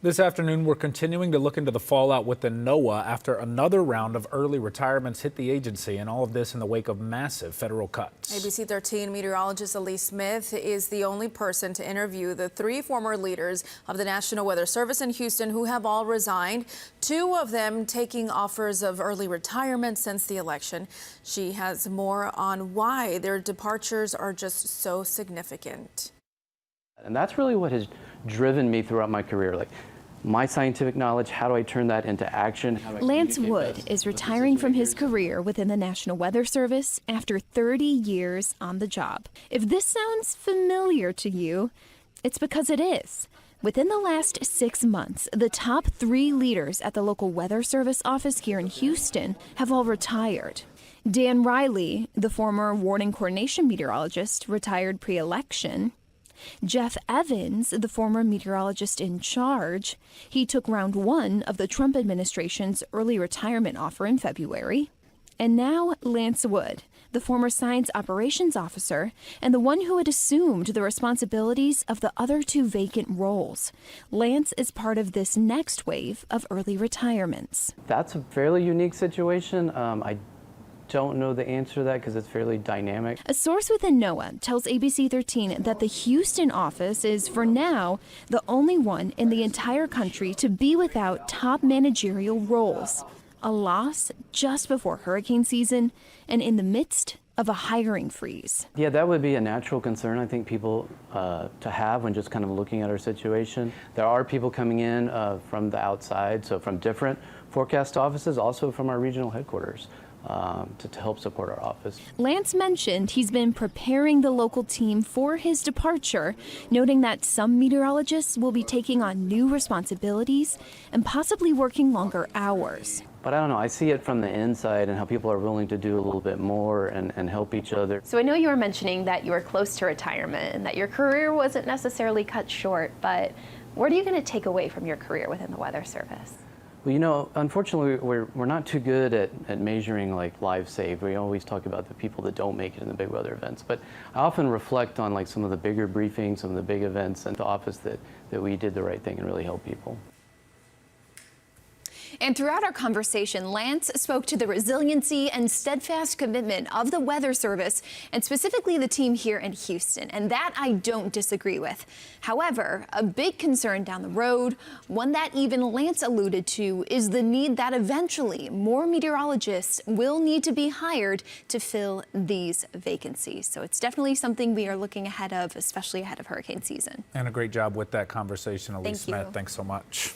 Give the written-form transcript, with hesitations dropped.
This afternoon, we're continuing to look into the fallout within NOAA after another round of early retirements hit the agency, and all of this in the wake of massive federal cuts. ABC 13 meteorologist Elise Smith is the only person to interview the three former leaders of the National Weather Service in Houston who have all resigned, two of them taking offers of early retirement since the election. She has more on why their departures are just so significant. And that's really what has driven me throughout my career. Like, my scientific knowledge, how do I turn that into action? Lance Wood is retiring from his career within the National Weather Service after 30 years on the job. If this sounds familiar to you, it's because it is. Within the last 6 months, the top 3 leaders at the local Weather Service office here in Houston have all retired. Dan Riley, the former warning coordination meteorologist, retired pre-election. Jeff Evans, the former meteorologist in charge, he took round 1 of the Trump administration's early retirement offer in February. And now Lance Wood, the former science operations officer and the one who had assumed the responsibilities of the other 2 vacant roles. Lance is part of this next wave of early retirements. That's a fairly unique situation. I don't know the answer to that because it's fairly dynamic. A source within NOAA tells ABC 13 that the Houston office is, for now, the only one in the entire country to be without top managerial roles. A loss just before hurricane season and in the midst of a hiring freeze. Yeah, that would be a natural concern, I think, people to have when just kind of looking at our situation. There are people coming in from the outside, so from different forecast offices, also from our regional headquarters. To help support our office. Lance mentioned he's been preparing the local team for his departure, noting that some meteorologists will be taking on new responsibilities and possibly working longer hours. But I don't know, I see it from the inside and how people are willing to do a little bit more and help each other. So I know you were mentioning that you were close to retirement and that your career wasn't necessarily cut short, but what are you going to take away from your career within the Weather Service? Well, you know, unfortunately, we're not too good at measuring like lives saved. We always talk about the people that don't make it in the big weather events. But I often reflect on like some of the bigger briefings, some of the big events in the office that we did the right thing and really helped people. And throughout our conversation, Lance spoke to the resiliency and steadfast commitment of the Weather Service, and specifically the team here in Houston, and that I don't disagree with. However, a big concern down the road, one that even Lance alluded to, is the need that eventually more meteorologists will need to be hired to fill these vacancies. So it's definitely something we are looking ahead of, especially ahead of hurricane season. And a great job with that conversation, Elise Smith. You. Thanks so much.